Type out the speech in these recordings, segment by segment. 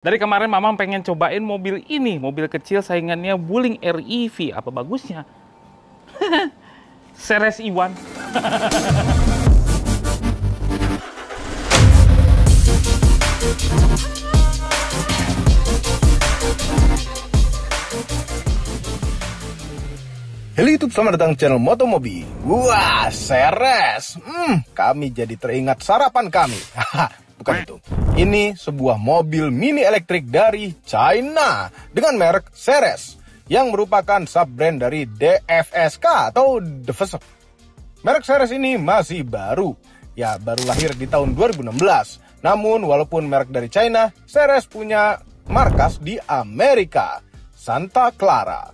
Dari kemarin Mamang pengen cobain mobil ini, mobil kecil saingannya Wuling REV. Apa bagusnya? Ceres Iwan. Halo YouTube, selamat datang channel Motomobi. Wah, Ceres. Kami jadi teringat sarapan kami. Bukan itu. Ini sebuah mobil mini elektrik dari China dengan merek Ceres yang merupakan sub-brand dari DFSK atau DFSK. Merek Ceres ini masih baru. Ya, baru lahir di tahun 2016. Namun, walaupun merek dari China, Ceres punya markas di Amerika, Santa Clara.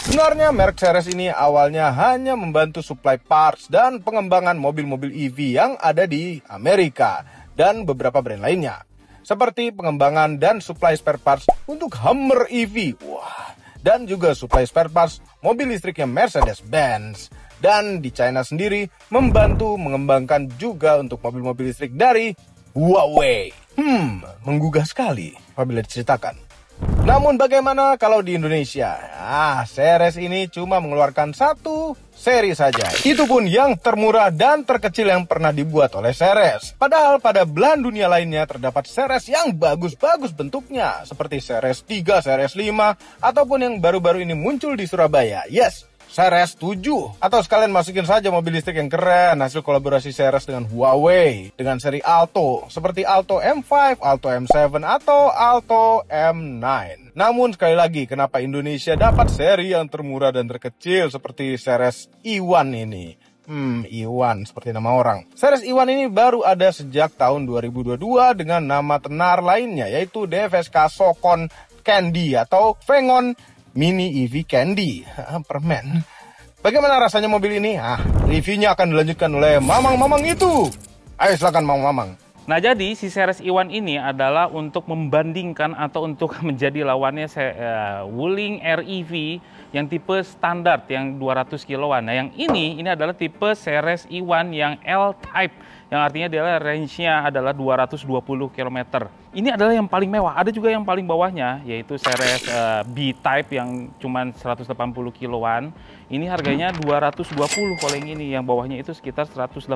Sebenarnya merek Ceres ini awalnya hanya membantu supply parts dan pengembangan mobil-mobil EV yang ada di Amerika dan beberapa brand lainnya. Seperti pengembangan dan supply spare parts untuk Hummer EV. Wah, dan juga supply spare parts mobil listriknya Mercedes-Benz. Dan di China sendiri membantu mengembangkan juga untuk mobil-mobil listrik dari Huawei. Menggugah sekali apabila diceritakan. Namun bagaimana kalau di Indonesia? Ceres ini cuma mengeluarkan satu seri saja. Itu pun yang termurah dan terkecil yang pernah dibuat oleh Ceres. Padahal pada belahan dunia lainnya terdapat Ceres yang bagus-bagus bentuknya. Seperti Ceres 3, Ceres 5, ataupun yang baru-baru ini muncul di Surabaya. Yes, Ceres 7. Atau sekalian masukin saja mobil listrik yang keren, hasil kolaborasi Ceres dengan Huawei, dengan seri Alto, seperti Alto M5, Alto M7, atau Alto M9. Namun sekali lagi, kenapa Indonesia dapat seri yang termurah dan terkecil seperti Ceres Iwan ini? Iwan, seperti nama orang. Ceres Iwan ini baru ada sejak tahun 2022 dengan nama tenar lainnya, yaitu DFSK Sokon Candy atau Vengon Mini EV Candy, permen. Bagaimana rasanya mobil ini? Reviewnya akan dilanjutkan oleh Mamang-Mamang itu. Ayo silakan Mamang-Mamang. Nah, jadi si Ceres Iwan ini adalah untuk membandingkan atau untuk menjadi lawannya Wuling REV yang tipe standar yang 200 kiloan. Nah, yang ini adalah tipe Ceres Iwan yang L-Type, yang artinya adalah range-nya adalah 220 km. Ini adalah yang paling mewah. Ada juga yang paling bawahnya, yaitu Ceres B-Type yang cuma 180 kiloan. Ini harganya 220 kalau yang ini. Yang bawahnya itu sekitar 189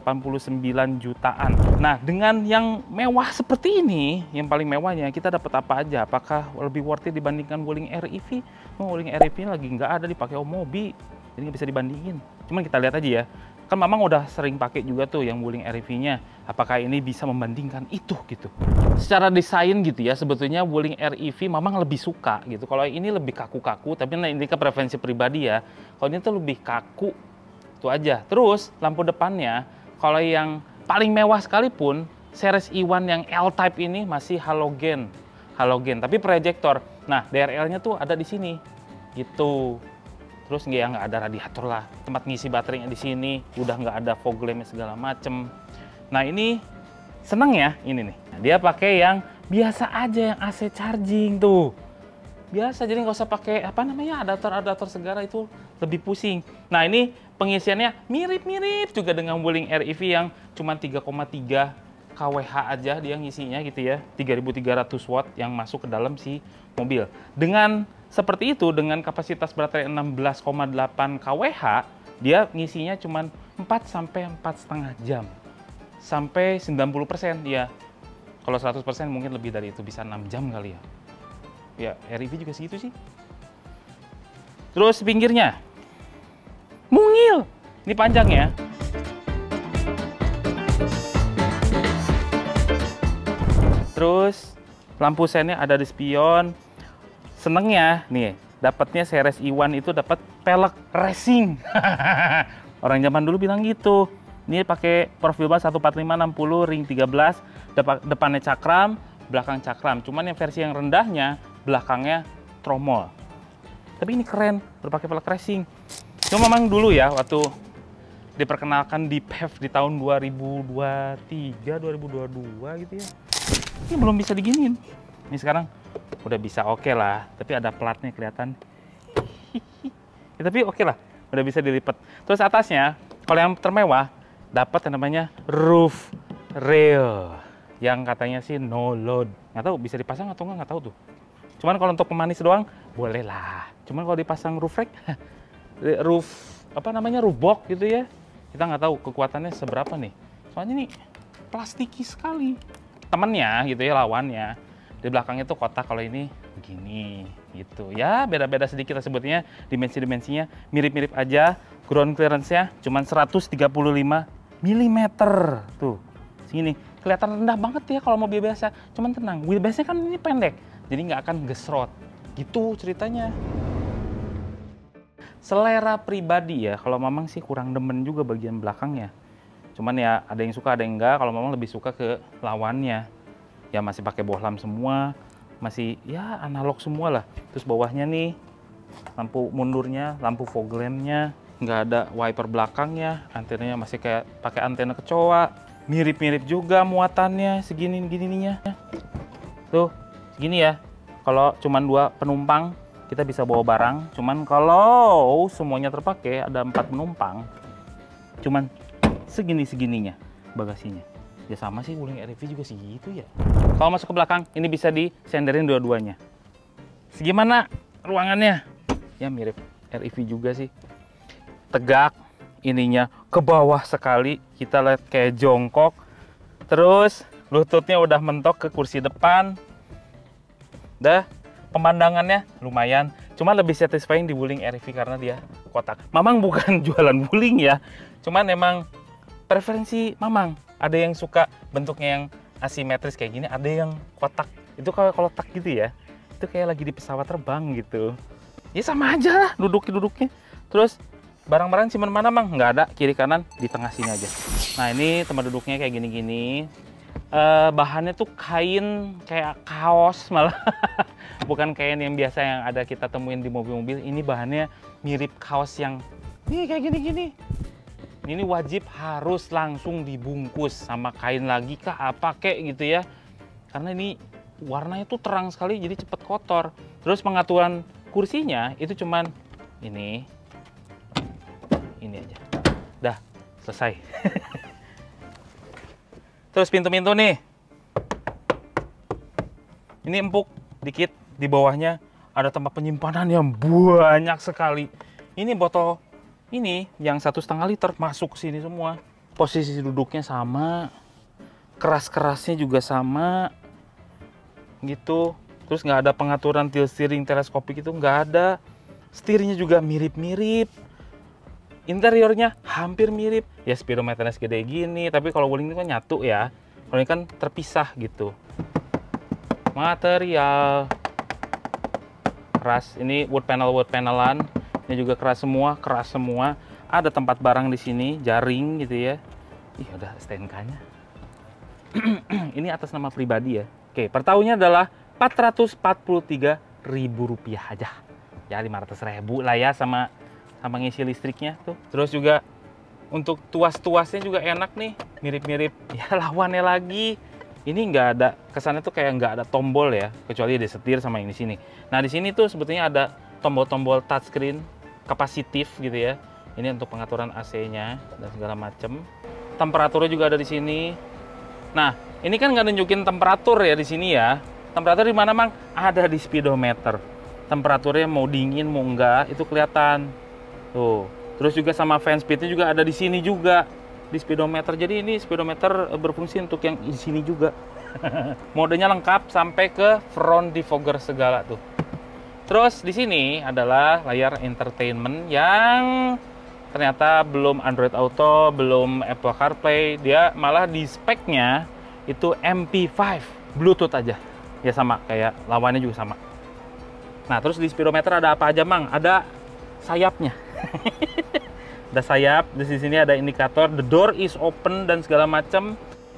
jutaan. Nah, dengan yang mewah seperti ini, yang paling mewahnya, kita dapat apa aja? Apakah lebih worth it dibandingkan Wuling REV? Wuling REV lagi nggak ada dipakai Mobi, jadi nggak bisa dibandingin. Cuman kita lihat aja ya. Kan Mamang udah sering pakai juga tuh yang Wuling REV-nya. Apakah ini bisa membandingkan itu gitu? Secara desain gitu ya, sebetulnya Wuling REV Mamang lebih suka gitu. Kalau ini lebih kaku-kaku, tapi ini ke preferensi pribadi ya. Kalau ini tuh lebih kaku, itu aja. Terus lampu depannya, kalau yang paling mewah sekalipun, Ceres Iwan yang L-Type ini masih halogen, tapi proyektor. Nah, DRL-nya tuh ada di sini, gitu. Terus nggak ada radiator lah, tempat ngisi baterainya di sini, udah nggak ada fog lamp segala macem. Nah ini seneng ya, ini nih. Dia pakai yang biasa aja, yang AC charging tuh. Biasa, jadi nggak usah pakai apa namanya adaptor segala, itu lebih pusing. Nah ini pengisiannya mirip-mirip juga dengan Wuling REV yang cuma 3,3 kWh aja dia ngisinya gitu ya, 3300 watt yang masuk ke dalam si mobil. Dengan seperti itu, dengan kapasitas baterai 16,8 kWh, dia ngisinya cuma 4 sampai 4,5 jam. Sampai 90% ya. Kalau 100% mungkin lebih dari itu, bisa 6 jam kali ya. Ya, REV juga segitu sih. Terus pinggirnya. Mungil. Ini panjang ya. Terus lampu sennya ada di spion. Senengnya nih, dapatnya Ceres Iwan itu dapat pelek racing. Orang zaman dulu bilang gitu. Ini pakai profil ban 145/60 ring 13, depannya cakram, belakang cakram. Cuman yang versi yang rendahnya belakangnya tromol. Tapi ini keren, berpakai pelek racing. Cuma memang dulu ya waktu diperkenalkan di PEV di tahun 2023, 2022 gitu ya. Ini belum bisa diginiin. Ini sekarang udah bisa oke lah, tapi ada platnya kelihatan. Ya, tapi oke lah, udah bisa dilipat. Terus atasnya, kalau yang termewah, dapat yang namanya roof rail, yang katanya sih no load. Nggak tahu bisa dipasang atau nggak tahu tuh. Cuman kalau untuk pemanis doang boleh lah. Cuman kalau dipasang roof rack, roof box gitu ya, kita nggak tahu kekuatannya seberapa nih. Soalnya ini plastiki sekali. Temennya gitu ya, lawannya di belakangnya tuh kotak, kalau ini begini gitu ya, beda-beda sedikit sebutnya, dimensinya mirip-mirip aja. Ground clearance-nya cuma 135 mm tuh, segini kelihatan rendah banget ya kalau mobil biasa. Cuman tenang, wheelbase-nya kan ini pendek, jadi nggak akan gesrot gitu ceritanya. Selera pribadi ya, kalau Mamang sih kurang demen juga bagian belakangnya. Cuman ya ada yang suka ada yang enggak. Kalau Mamang lebih suka ke lawannya, ya masih pakai bohlam semua, masih ya analog semua lah. Terus bawahnya nih lampu mundurnya, lampu fog lamp-nya, nggak ada wiper belakangnya, antenanya masih kayak pakai antena kecoa, mirip-mirip juga muatannya segini-gininya. Tuh segini ya. Kalau cuman 2 penumpang kita bisa bawa barang. Cuman kalau semuanya terpakai ada 4 penumpang, cuman segini-segininya bagasinya. Ya sama sih, Wuling REV juga segitu ya. Kalau masuk ke belakang, ini bisa disenderin dua-duanya. Segimana ruangannya? Ya mirip REV juga sih. Tegak, ininya ke bawah sekali. Kita lihat kayak jongkok. Terus lututnya udah mentok ke kursi depan. Dah, pemandangannya lumayan. Cuma lebih satisfying di Wuling REV karena dia kotak. Mamang bukan jualan Wuling ya. Cuman emang preferensi Mamang. Ada yang suka bentuknya yang asimetris kayak gini, ada yang kotak. Itu kalau kotak gitu ya, itu kayak lagi di pesawat terbang gitu. Ya sama aja lah duduknya. Terus barang-barang simpen mana Mang? Nggak ada, kiri kanan di tengah sini aja. Nah ini tempat duduknya kayak gini-gini. Bahannya tuh kain kayak kaos malah. Bukan kain yang biasa yang ada kita temuin di mobil-mobil. Ini bahannya mirip kaos yang nih kayak gini-gini. Ini wajib harus langsung dibungkus sama kain lagi kah apa kek gitu ya. Karena ini warnanya tuh terang sekali jadi cepet kotor. Terus pengaturan kursinya itu cuman ini aja. Dah, selesai. Terus pintu-pintu nih. Ini empuk dikit, di bawahnya ada tempat penyimpanan yang banyak sekali. Ini botol ini yang 1,5 liter masuk ke sini semua. Posisi duduknya sama, keras-kerasnya juga sama, gitu. Terus nggak ada pengaturan tilt steering teleskopik, itu nggak ada. Setirnya juga mirip-mirip. Interiornya hampir mirip. Ya speedometernya segede gini, tapi kalau Wuling ini kan nyatu ya. Kalau ini kan terpisah gitu. Material keras. Ini wood panelan. Ini juga keras semua. Ada tempat barang di sini, jaring gitu ya. Ih, udah STNK-nya. Ini atas nama pribadi ya. Oke, per tahunnya adalah Rp443.000 aja. Ya 500.000 lah ya sama ngisi listriknya tuh. Terus juga untuk tuas-tuasnya juga enak nih, mirip-mirip ya lawannya lagi. Ini nggak ada kesannya tuh kayak nggak ada tombol ya, kecuali ada setir sama yang di sini. Nah di sini tuh sebetulnya ada tombol-tombol touchscreen kapasitif gitu ya. Ini untuk pengaturan AC-nya dan segala macam. Temperaturnya juga ada di sini. Nah, ini kan nggak nunjukin temperatur ya di sini ya. Temperatur di mana, Mang? Ada di speedometer. Temperaturnya mau dingin mau enggak itu kelihatan. Tuh. Terus juga sama fan speed-nya juga ada di sini juga di speedometer. Jadi ini speedometer berfungsi untuk yang di sini juga. Modenya lengkap sampai ke front defogger segala tuh. Terus di sini adalah layar entertainment yang ternyata belum Android Auto, belum Apple CarPlay. Dia malah di speknya itu MP5, Bluetooth aja. Ya sama kayak lawannya juga sama. Nah, terus di speedometer ada apa aja, Mang? Ada sayapnya. Ada sayap, di sini ada indikator the door is open dan segala macam.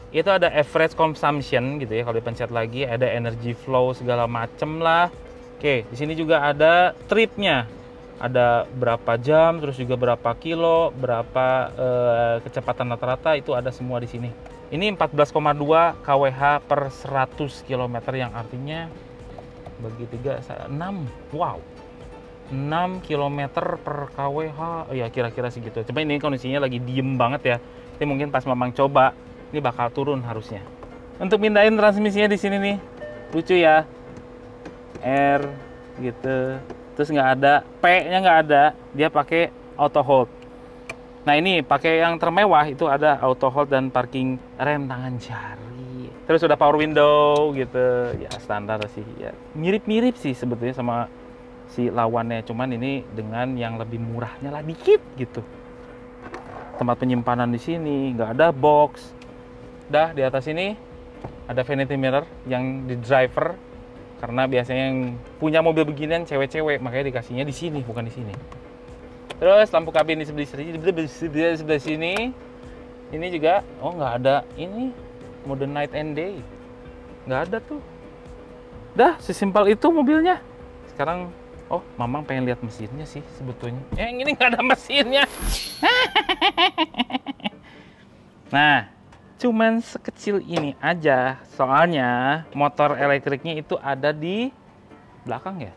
Itu ada average consumption gitu ya. Kalau dipencet lagi ada energy flow segala macam lah. Oke, di sini juga ada tripnya. Ada berapa jam, terus juga berapa kilo, berapa kecepatan rata-rata, itu ada semua di sini. Ini 14,2 kWh per 100 km yang artinya bagi 3, 6. Wow. 6 km per kWh. Ya kira-kira segitu. Coba ini kondisinya lagi diem banget ya. Ini mungkin pas Mamang coba, ini bakal turun harusnya. Untuk pindahin transmisinya di sini nih. lucu ya, R gitu, terus nggak ada P-nya, nggak ada, dia pakai auto hold. Nah ini pakai yang termewah itu ada auto hold dan parking rem tangan jari. Terus udah power window gitu, ya standar sih. Ya mirip-mirip sih sebetulnya sama si lawannya, cuman ini dengan yang lebih murahnya lah dikit gitu. Tempat penyimpanan di sini, nggak ada box. Dah di atas ini ada vanity mirror yang di driver, karena biasanya yang punya mobil beginian cewek-cewek, makanya dikasihnya di sini bukan di sini. Terus lampu kabin di sebelah sini. Ini juga, oh nggak ada ini mode night and day, nggak ada tuh. Dah sesimpel itu mobilnya. Sekarang, oh Mamang pengen lihat mesinnya sih sebetulnya. Yang ini nggak ada mesinnya. Nah, cuman sekecil ini aja. Soalnya motor elektriknya itu ada di belakang ya.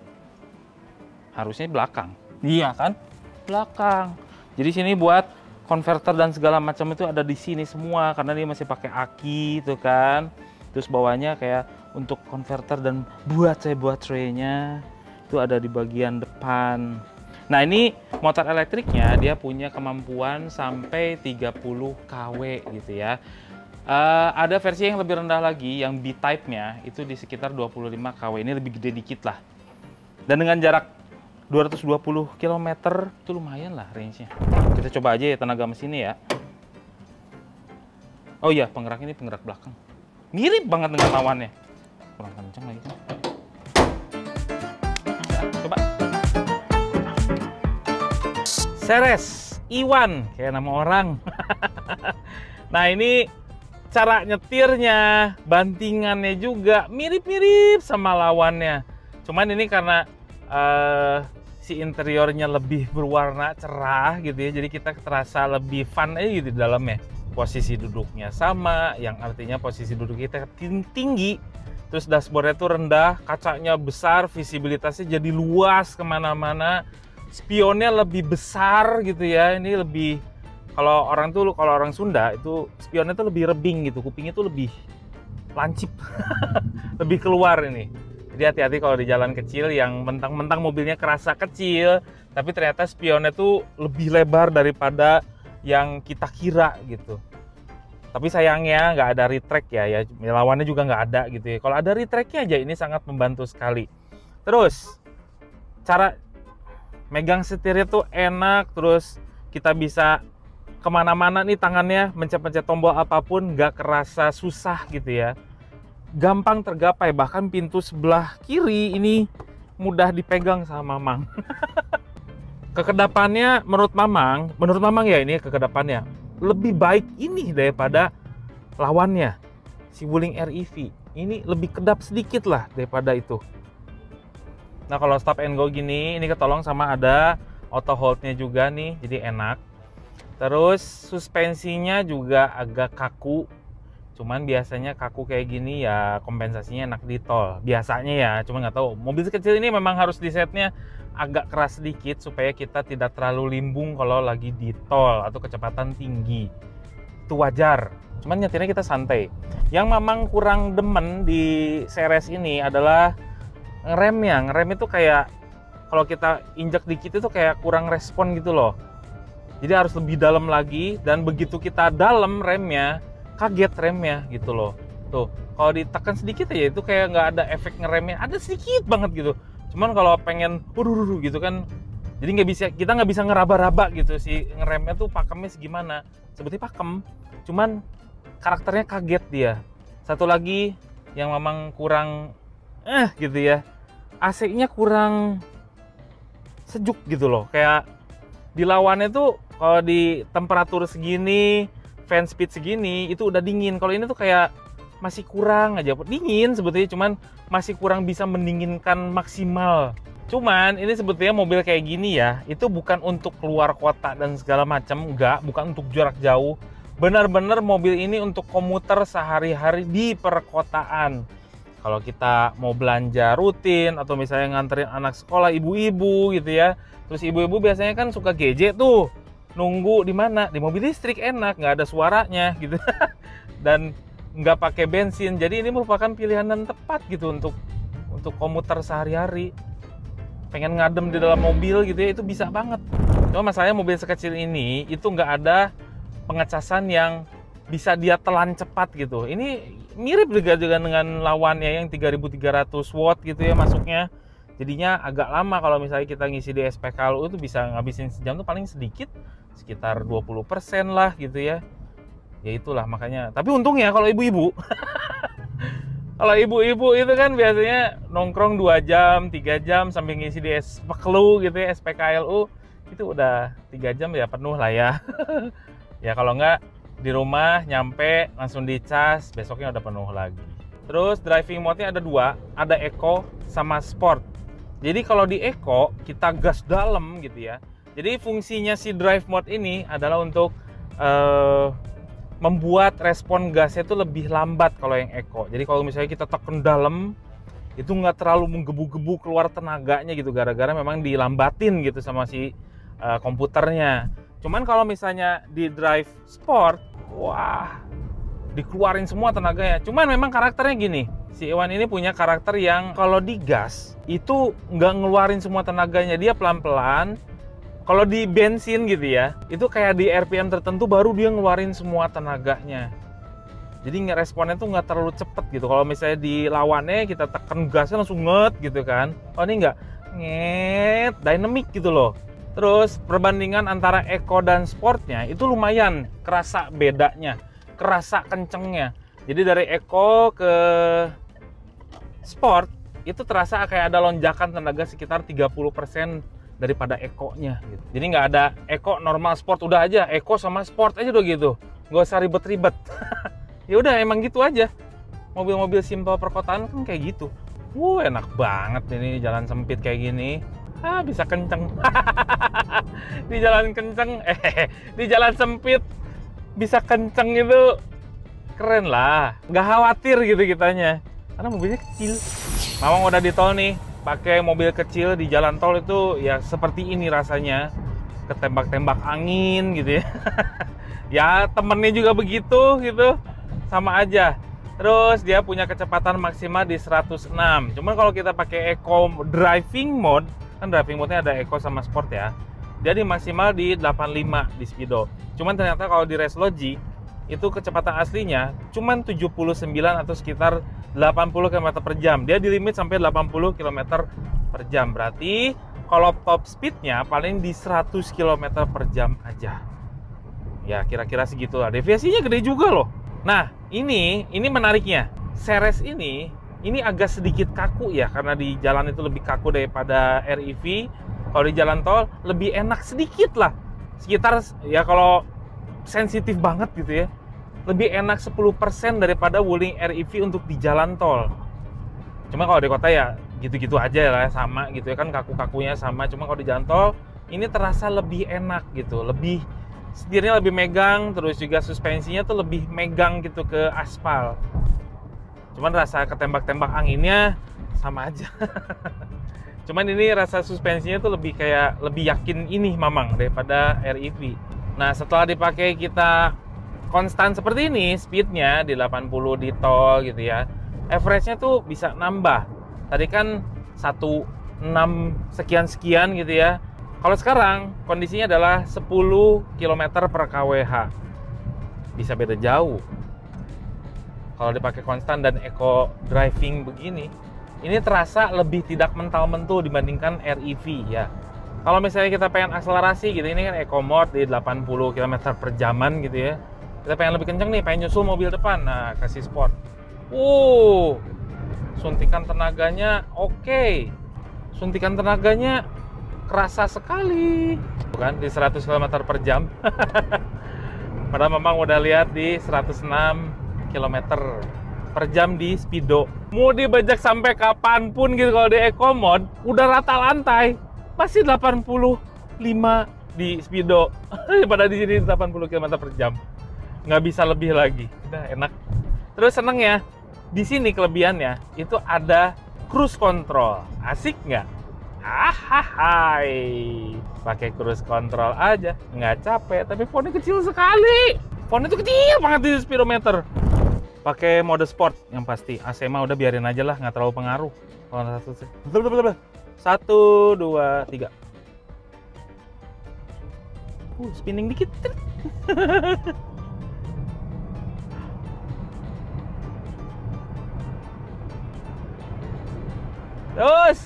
Harusnya belakang. Iya kan? Belakang. Jadi sini buat konverter dan segala macam itu ada di sini semua karena dia masih pakai aki itu kan. Terus bawahnya kayak untuk konverter dan buat baterainya itu ada di bagian depan. Nah, ini motor elektriknya dia punya kemampuan sampai 30 kW gitu ya. Ada versi yang lebih rendah lagi yang B-type-nya itu di sekitar 25 kW. Ini lebih gede dikit lah. Dan dengan jarak 220 km itu lumayan lah range-nya. Kita coba aja ya tenaga mesinnya ya. Oh iya, penggerak ini penggerak belakang. Mirip banget dengan lawannya. Kurang kencang lagi kan. Nah, coba. Ceres Iwan, kayak nama orang. Nah ini cara nyetirnya, bantingannya juga mirip-mirip sama lawannya. Cuman ini karena si interiornya lebih berwarna cerah gitu ya, jadi kita terasa lebih fun aja gitu di dalamnya. Posisi duduknya sama, yang artinya posisi duduk kita tinggi, terus dashboardnya tuh rendah, kacanya besar, visibilitasnya jadi luas kemana-mana, spionnya lebih besar gitu ya. Ini lebih, kalau orang Sunda itu spionnya tuh lebih rebing gitu, kupingnya tuh lebih lancip, lebih keluar ini. Jadi hati-hati kalau di jalan kecil yang mentang-mentang mobilnya kerasa kecil, tapi ternyata spionnya tuh lebih lebar daripada yang kita kira gitu. Tapi sayangnya nggak ada retract ya, lawannya juga nggak ada gitu ya. Kalau ada retractnya aja ini sangat membantu sekali. Terus cara megang setirnya tuh enak, terus kita bisa kemana-mana nih tangannya, mencet-mencet tombol apapun nggak kerasa susah gitu ya. Gampang tergapai, bahkan pintu sebelah kiri ini mudah dipegang sama Mamang. Kekedapannya menurut Mamang ya ini kekedapannya lebih baik ini daripada lawannya, si Wuling REV. Ini lebih kedap sedikit lah daripada itu. Nah kalau stop and go gini, ini ketolong sama ada auto hold-nya juga nih, jadi enak. Terus suspensinya juga agak kaku. Cuman biasanya kaku kayak gini ya kompensasinya enak di tol. Biasanya ya, cuma nggak tahu. Mobil kecil ini memang harus disetnya agak keras sedikit supaya kita tidak terlalu limbung kalau lagi di tol atau kecepatan tinggi. Itu wajar. Cuman nyetirnya kita santai. Yang memang kurang demen di Ceres ini adalah ngeremnya. Ngerem itu kayak kalau kita injak dikit itu kayak kurang respon gitu loh. Jadi harus lebih dalam lagi, dan begitu kita dalam remnya kaget remnya gitu loh. Tuh, kalau ditekan sedikit aja itu kayak nggak ada efek ngeremnya, ada sedikit banget gitu. Cuman kalau pengen gitu kan, jadi kita nggak bisa ngeraba-raba gitu si ngeremnya tuh pakemnya segimana. Sebetulnya pakem, cuman karakternya kaget dia. Satu lagi yang memang kurang gitu ya, AC-nya kurang sejuk gitu loh. Kayak di lawannya tuh kalau di temperatur segini, fan speed segini itu udah dingin. Kalau ini tuh kayak masih kurang aja dingin sebetulnya, cuman masih kurang bisa mendinginkan maksimal. Cuman ini sebetulnya mobil kayak gini ya, itu bukan untuk keluar kota dan segala macam, bukan untuk jarak jauh. Benar-benar mobil ini untuk komuter sehari-hari di perkotaan. Kalau kita mau belanja rutin atau misalnya nganterin anak sekolah, ibu-ibu gitu ya. Terus ibu-ibu biasanya kan suka gadget tuh. Nunggu di mana? Di mobil listrik enak, nggak ada suaranya gitu. Dan nggak pakai bensin. Jadi ini merupakan pilihan yang tepat gitu untuk komuter sehari-hari. Pengen ngadem di dalam mobil gitu ya, itu bisa banget. Cuma masalahnya mobil sekecil ini itu nggak ada pengecasan yang bisa dia telan cepat gitu. Ini mirip juga dengan lawannya yang 3300 watt gitu ya masuknya. Jadinya agak lama kalau misalnya kita ngisi di SPKLU itu bisa ngabisin sejam tuh paling sedikit, sekitar 20% lah gitu ya. Ya itulah makanya. Tapi untungnya kalau ibu-ibu kalau ibu-ibu itu kan biasanya nongkrong 2 jam, 3 jam sambil ngisi di SPKLU gitu ya, SPKLU itu udah 3 jam ya penuh lah ya. Ya kalau enggak di rumah nyampe langsung dicas, besoknya udah penuh lagi. Terus driving mode-nya ada 2, ada Eco sama Sport. Jadi kalau di Eco kita gas dalam gitu ya. Jadi fungsinya si drive mode ini adalah untuk membuat respon gasnya itu lebih lambat kalau yang Eco. Jadi kalau misalnya kita tekan dalam, itu nggak terlalu menggebu-gebu keluar tenaganya gitu, gara-gara memang dilambatin gitu sama si komputernya. Cuman kalau misalnya di drive sport, wah, dikeluarin semua tenaganya. Cuman memang karakternya gini, si Iwan ini punya karakter yang kalau digas, itu nggak ngeluarin semua tenaganya, dia pelan-pelan. Kalau di bensin gitu ya, itu kayak di RPM tertentu baru dia ngeluarin semua tenaganya. Jadi responnya tuh nggak terlalu cepet gitu. Kalau misalnya di lawannya kita tekan gasnya langsung nget gitu kan. Oh ini nggak nget, dynamic gitu loh. Terus perbandingan antara Eco dan Sportnya itu lumayan kerasa bedanya, kerasa kencengnya. Jadi dari Eco ke Sport itu terasa kayak ada lonjakan tenaga sekitar 30% daripada Eco-nya gitu. Jadi nggak ada Eco normal sport, udah aja Eco sama sport aja udah gitu, nggak usah ribet-ribet. Ya udah emang gitu aja, mobil-mobil simpel perkotaan kan kayak gitu. Enak banget ini jalan sempit kayak gini, bisa kenceng. Di jalan kenceng, di jalan sempit bisa kenceng itu keren lah, nggak khawatir gitu kitanya karena mobilnya kecil. Mamang udah di tol nih, pakai mobil kecil di jalan tol itu ya seperti ini rasanya, ketembak-tembak angin gitu ya. Ya temennya juga begitu gitu, sama aja. Terus dia punya kecepatan maksimal di 106. Cuman kalau kita pakai Eco driving mode, kan driving mode-nya ada Eco sama Sport ya, dia di maksimal di 85 di speedo. Cuman ternyata kalau di Racelogy itu kecepatan aslinya cuman 79 atau sekitar 80 km per jam. Dia di limit sampai 80 km per jam. Berarti kalau top speednya paling di 100 km per jam aja. Ya kira-kira segitu lah. Deviasinya gede juga loh. Nah ini menariknya. Ceres ini agak sedikit kaku ya, karena di jalan itu lebih kaku daripada REV. Kalau di jalan tol lebih enak sedikit lah. Sekitar ya kalau sensitif banget gitu ya, lebih enak 10% daripada Wuling REV untuk di jalan tol. Cuma kalau di kota ya gitu-gitu aja lah, sama gitu ya kan, kaku-kakunya sama. Cuma kalau di jalan tol ini terasa lebih enak gitu, lebih setirnya lebih megang, terus juga suspensinya tuh lebih megang gitu ke aspal. Cuman rasa ketembak-tembak anginnya sama aja. Cuman ini rasa suspensinya tuh lebih kayak lebih yakin ini Mamang daripada REV. Nah setelah dipakai kita konstan seperti ini, speednya di 80 di tol gitu ya, average-nya tuh bisa nambah. Tadi kan 16 sekian-sekian gitu ya. Kalau sekarang kondisinya adalah 10 km per kWh. Bisa beda jauh. Kalau dipakai konstan dan eco driving begini, ini terasa lebih tidak mental-mentul dibandingkan REV ya. Kalau misalnya kita pengen akselerasi gitu, ini kan eco mode di 80 km per jaman gitu ya. Kita pengen lebih kenceng nih, pengen nyusul mobil depan, nah kasih sport. Suntikan tenaganya oke. Suntikan tenaganya kerasa sekali. Bukan di 100 km per jam. Padahal memang udah lihat di 106 km per jam di speedo. Mau dibajak sampai kapanpun gitu, kalau di eco mode udah rata lantai masih 85 di speedo. Daripada di sini 80 km per jam. Nggak bisa lebih lagi. Udah enak. Terus seneng ya, di sini kelebihannya itu ada cruise control. Asik nggak? Pakai cruise control aja nggak capek, tapi fontnya kecil sekali. Fontnya itu kecil banget di speedometer. Pakai mode sport yang pasti. AC mah udah biarin aja lah, nggak terlalu pengaruh. Kalau satu, dua, tiga. Spinning dikit. Terus,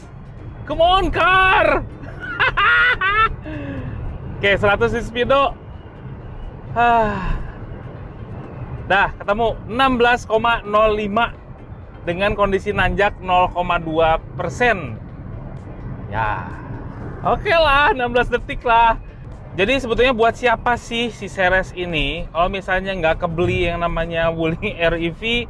come on car. Oke, 100 di speedo. Dah, ketemu 16,05 dengan kondisi nanjak 0,2%. Ya, oke lah, 16 detik lah. Jadi sebetulnya buat siapa sih si Ceres ini? Kalau misalnya nggak kebeli yang namanya Wuling REV,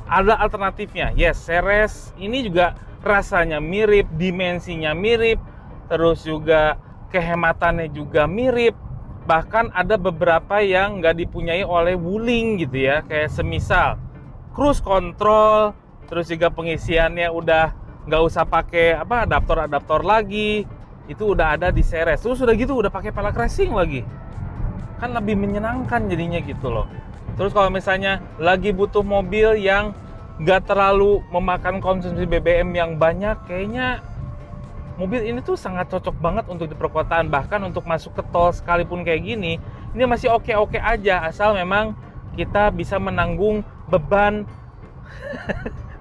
ada alternatifnya. Yes, Ceres ini juga rasanya mirip, dimensinya mirip, terus juga kehematannya juga mirip. Bahkan ada beberapa yang nggak dipunyai oleh Wuling gitu ya, kayak semisal cruise control, terus juga pengisiannya udah nggak usah pakai adaptor lagi, itu udah ada di Ceres. Terus udah gitu udah pakai pelek racing lagi, kan lebih menyenangkan jadinya gitu loh. Terus kalau misalnya lagi butuh mobil yang nggak terlalu memakan konsumsi BBM yang banyak, kayaknya mobil ini tuh sangat cocok banget untuk di perkotaan. Bahkan untuk masuk ke tol sekalipun kayak gini, ini masih oke-oke aja, asal memang kita bisa menanggung beban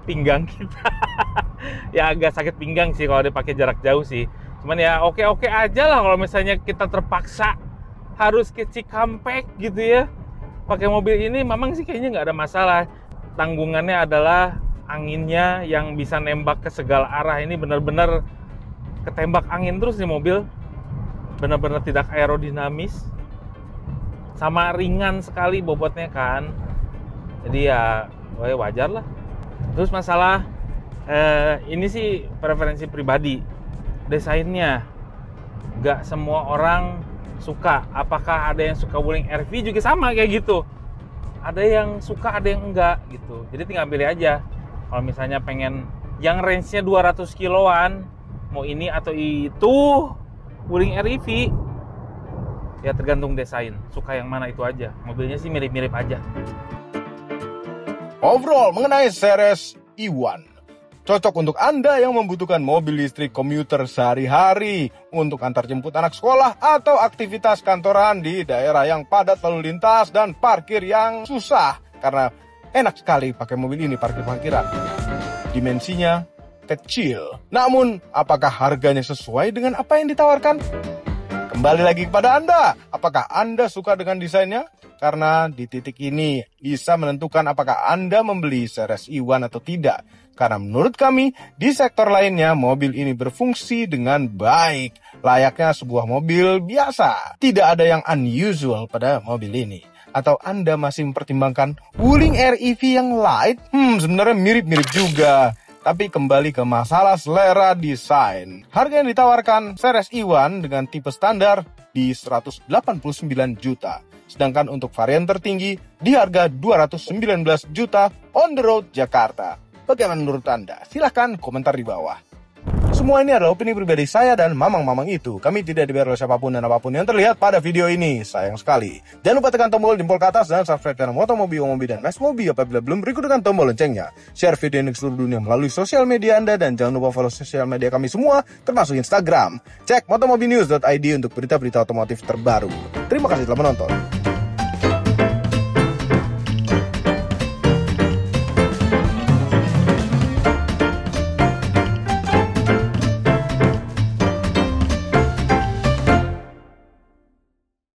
pinggang kita. Ya agak sakit pinggang sih kalau dipakai jarak jauh sih. Cuman ya oke-oke aja lah kalau misalnya kita terpaksa harus ke Cikampek gitu ya. Pakai mobil ini memang sih kayaknya nggak ada masalah. Tanggungannya adalah anginnya yang bisa nembak ke segala arah. Ini benar-benar ketembak angin terus nih mobil, benar-benar tidak aerodinamis, sama ringan sekali bobotnya kan. Jadi ya wajar lah. Terus masalah ini sih preferensi pribadi, desainnya nggak semua orang suka. Apakah ada yang suka Wuling RV juga sama kayak gitu, ada yang suka ada yang enggak gitu. Jadi tinggal pilih aja. Kalau misalnya pengen yang range-nya 200 kiloan, mau ini atau itu Wuling REV, ya tergantung desain, suka yang mana itu aja. Mobilnya sih mirip-mirip aja. Overall mengenai Ceres E1, cocok untuk Anda yang membutuhkan mobil listrik komuter sehari-hari untuk antar jemput anak sekolah atau aktivitas kantoran di daerah yang padat lalu lintas dan parkir yang susah, karena enak sekali pakai mobil ini parkir-parkiran. Dimensinya kecil. Namun, apakah harganya sesuai dengan apa yang ditawarkan? Kembali lagi kepada Anda. Apakah Anda suka dengan desainnya? Karena di titik ini bisa menentukan apakah Anda membeli Ceres E1 atau tidak. Karena menurut kami, di sektor lainnya mobil ini berfungsi dengan baik. Layaknya sebuah mobil biasa. Tidak ada yang unusual pada mobil ini. Atau Anda masih mempertimbangkan Wuling REV yang light? Sebenarnya mirip-mirip juga. Tapi kembali ke masalah selera desain. Harga yang ditawarkan Ceres E1 dengan tipe standar di 189 juta. Sedangkan untuk varian tertinggi di harga 219 juta on the road Jakarta. Bagaimana menurut Anda? Silahkan komentar di bawah. Semua ini adalah opini pribadi saya dan mamang-mamang itu. Kami tidak dibayar oleh siapapun dan apapun yang terlihat pada video ini. Sayang sekali. Jangan lupa tekan tombol jempol ke atas dan subscribe channel Motomobi, Omobi, dan Mesmobi apabila belum. Berikut dengan tombol loncengnya. Share video ini ke seluruh dunia melalui sosial media Anda. Dan jangan lupa follow sosial media kami semua, termasuk Instagram. Cek motomobinews.id untuk berita-berita otomotif terbaru. Terima kasih telah menonton.